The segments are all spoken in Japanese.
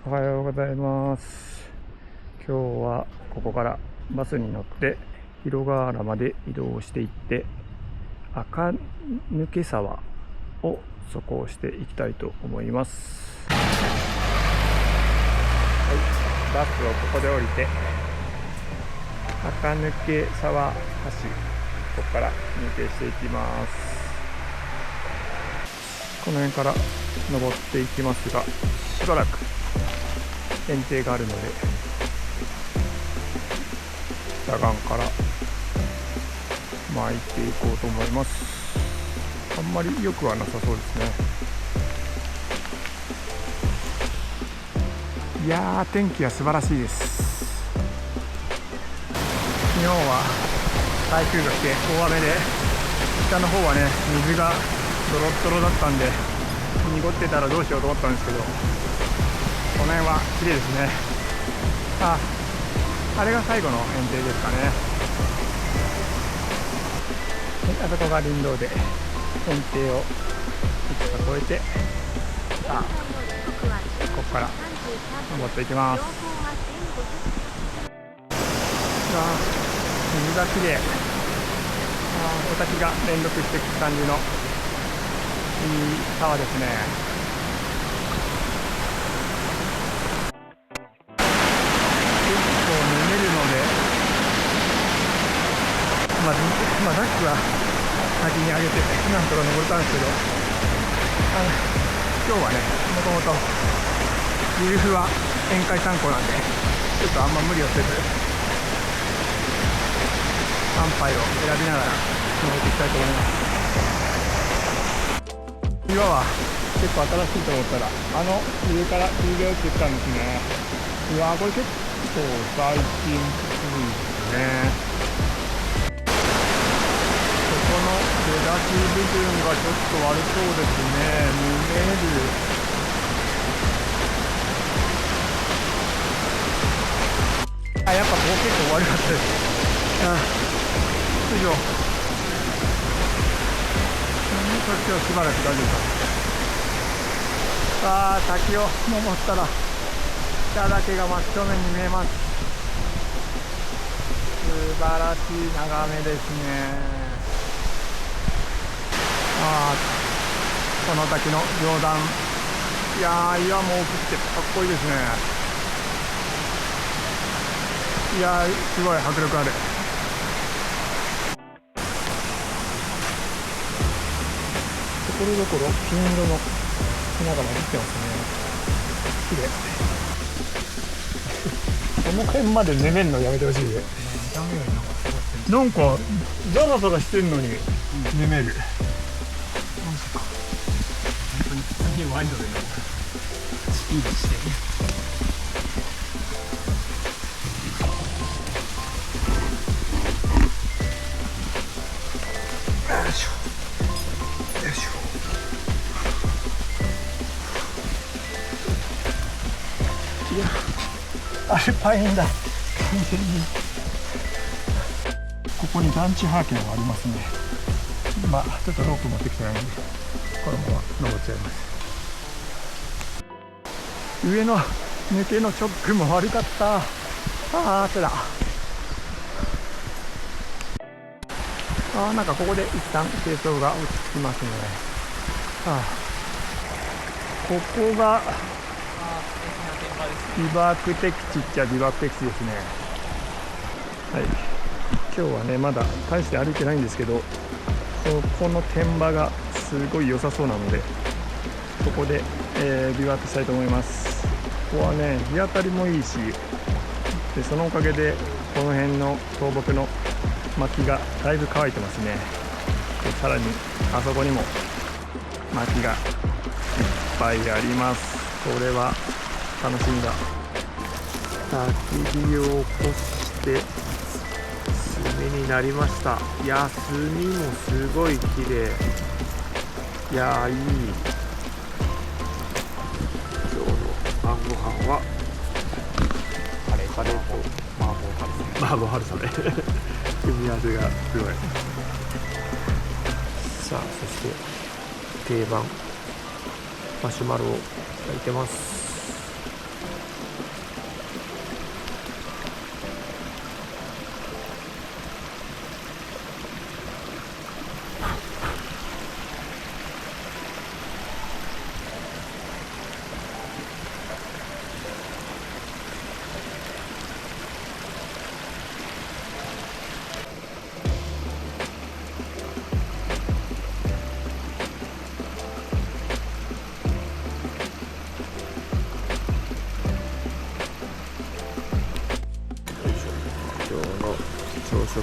おはようございます。今日はここからバスに乗って広川原まで移動していって赤抜沢を走行していきたいと思います。はい、バスをここで降りて赤抜沢橋、ここから入廷していきます。この辺から登っていきますが、しばらく園庭があるので左岸から巻いていこうと思います。あんまり良くはなさそうですね。いやー、天気は素晴らしいです。昨日は台風が来て大雨で、北の方はね水がドロッドロだったんで濁ってたらどうしようと思ったんですけど、この辺は綺麗ですね。あれが最後の園庭ですかね。あそこが林道で園庭をいくつか越えて、さあここから登っていきます。水が綺麗。お滝が連続していく感じのいい川ですね。ダックは先に上げてなんとか登れたんですけど、今日はねもともとゆるふは宴会参考なんで、ちょっとあんま無理をせず安牌を選びながら登っていきたいと思います。岩は結構新しいと思ったら上から霧が落ちてきたんですね。うわー、これ結構最近っぽいですね。この出だし部分がちょっと悪そうですね。見える。やっぱここ結構悪かったです。以上。今日しばらく大丈夫か。滝を登ったら北岳が真正面に見えます。素晴らしい眺めですね。この滝の上段、いやー、岩も多くてかっこいいですね。いやー、すごい迫力ある。ところどころ金色の花が混じってますね。綺麗。この辺まで寝めんのやめてほしいで。なんかザラザラしてんのに寝める。ワイドでスピードしてよいしょよいしょ。いや、あれパインだ。完全にここに団地ハーケンがありますね。ちょっとロープ持ってきてないのでこのまま登っちゃいます。上の抜けの直区も悪かった。つら。なんかここで一旦清掃が落ち着きますね。ここがビバーク敵地っちゃビバーク敵地ですね。はい、今日はねまだ大して歩いてないんですけど、この天場がすごい良さそうなのでここで、ビワークしたいと思います。ここはね日当たりもいいし、でそのおかげでこの辺の倒木の薪がだいぶ乾いてますね。でさらにあそこにも薪がいっぱいあります。これは楽しみだ。焚き火を起こして炭になりました。いや炭もすごい綺麗。いやいい。今日の晩ご飯はカレーと麻婆春雨組み合わせがすごい。さあそして定番マシュマロを焼いてます。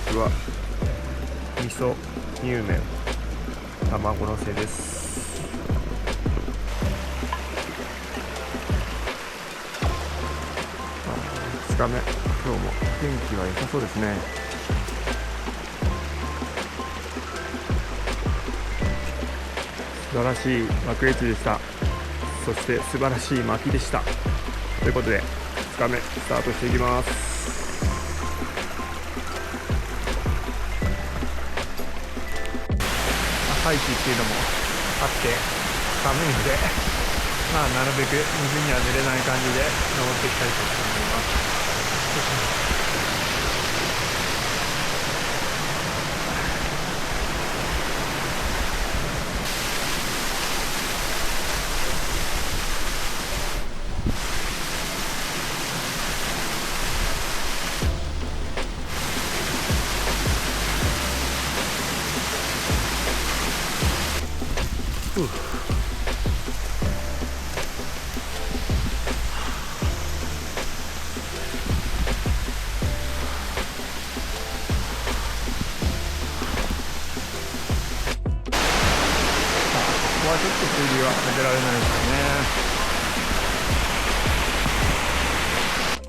食は味噌乳麺卵のせです。2日目、今日も天気は良さそうですね。素晴らしい幕越でした。そして素晴らしい巻きでした。ということで2日目スタートしていきます。朝市っていうのもあって寒いので、なるべく水には濡れない感じで登っていきたいと思います。ここはちょっと水流は抜けられないですよね。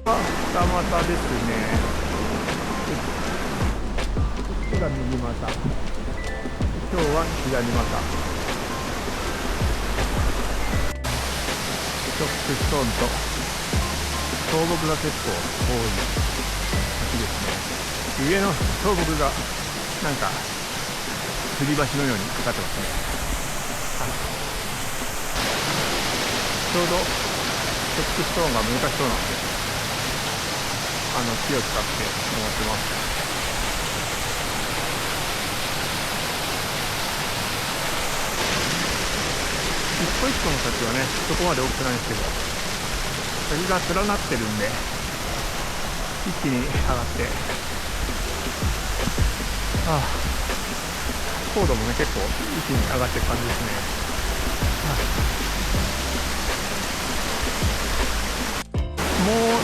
二股ですね。こっちが右股、今日は左股。チョックストーンと倒木が結構多い橋ですね。上の倒木がなんか吊り橋のようにかかってますね。ちょうどチョックストーンが難しそうなので木を使って登ってます。一個一個の先はねそこまで大きくないんですけど、先が連なってるんで一気に上がって、高度もね結構一気に上がってる感じですね。もう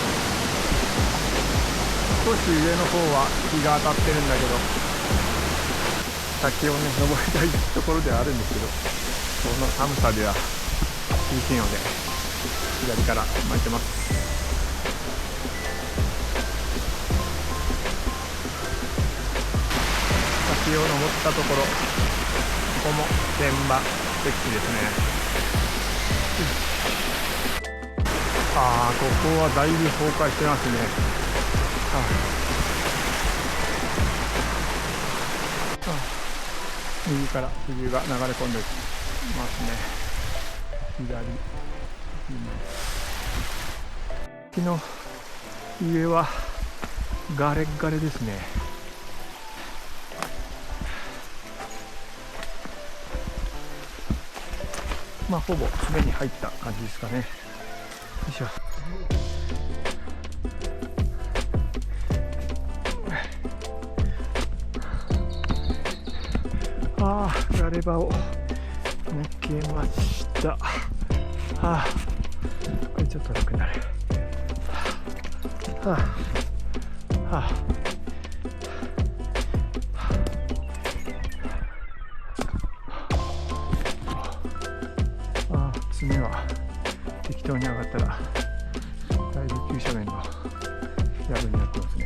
少し上の方は日が当たってるんだけど、先をね登りたいところではあるんですけど、この寒さでは厳しいので左から巻いてます。先を登ったところ、ここも天場石器ですね。ここはだいぶ崩壊してますね。右から水が流れ込んでますね。左木の上はガレガレですね。ほぼすでに入った感じですかね。よいしょ。ガレ場を抜けました。これちょっと楽になる。爪は適当に上がったらだいぶ急斜面の藪になってますね。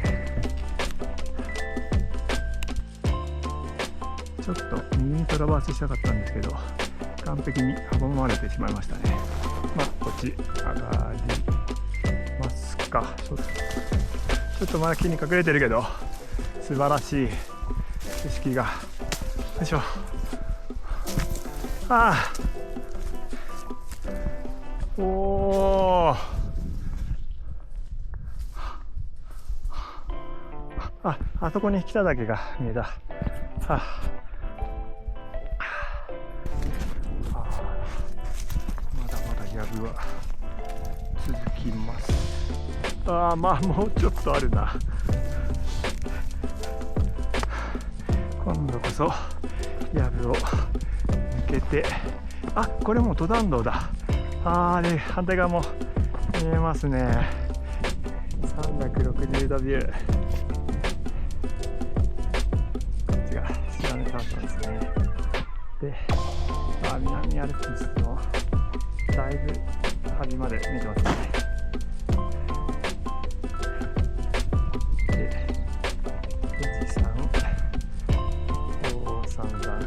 ちょっと右にトラバースしたかったんですけど完璧に阻まれてしまいましたね。こっち上がりますか。ちょっとまだ木に隠れてるけど素晴らしい景色が。よいしょ。あそこに北岳が見えた。まだまだ藪は続きます。もうちょっとあるな。今度こそ藪を抜けて、これも登山道だ。で反対側も見えますね。360度ビュー。ったんですね。で、南アルプスのだいぶ端まで見てますね。で、富士山、大三山、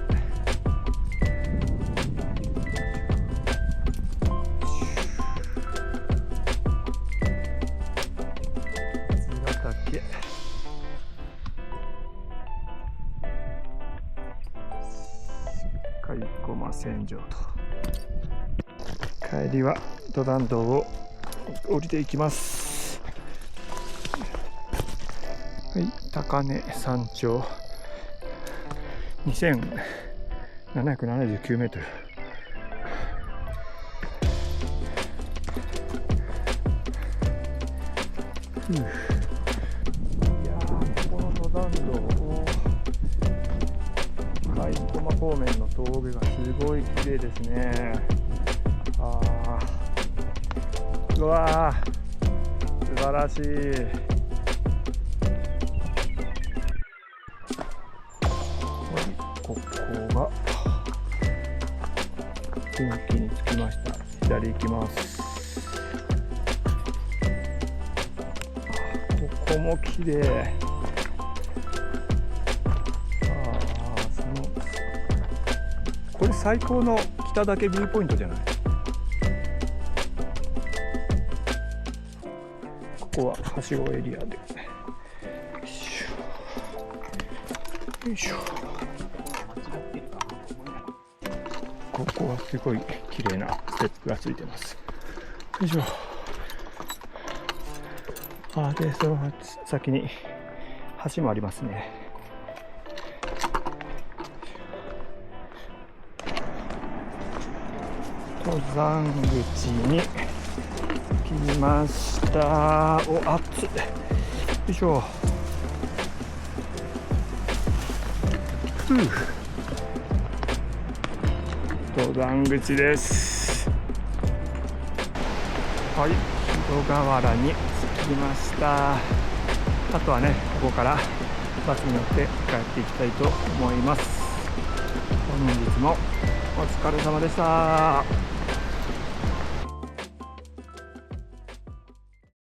八ヶ岳、甲斐駒線上と。帰りは登山道を降りていきます。はい、高根山頂2779メートル。いやー、この登山道を甲斐駒方面の峠がすごい綺麗ですね。うわー、素晴らしい。ここが天気に着きました。左行きます。ここも綺麗。これ最高の北岳ビューポイントじゃない？ここははしごエリアで。よいしょ。ここはすごい綺麗なステップがついてます。よいしょ。で、その先に橋もありますね。登山口に来ました。お、暑い。よいしょ。登山口です。はい、広河原に着きました。あとはね、ここからバスに乗って帰っていきたいと思います。本日もお疲れ様でした。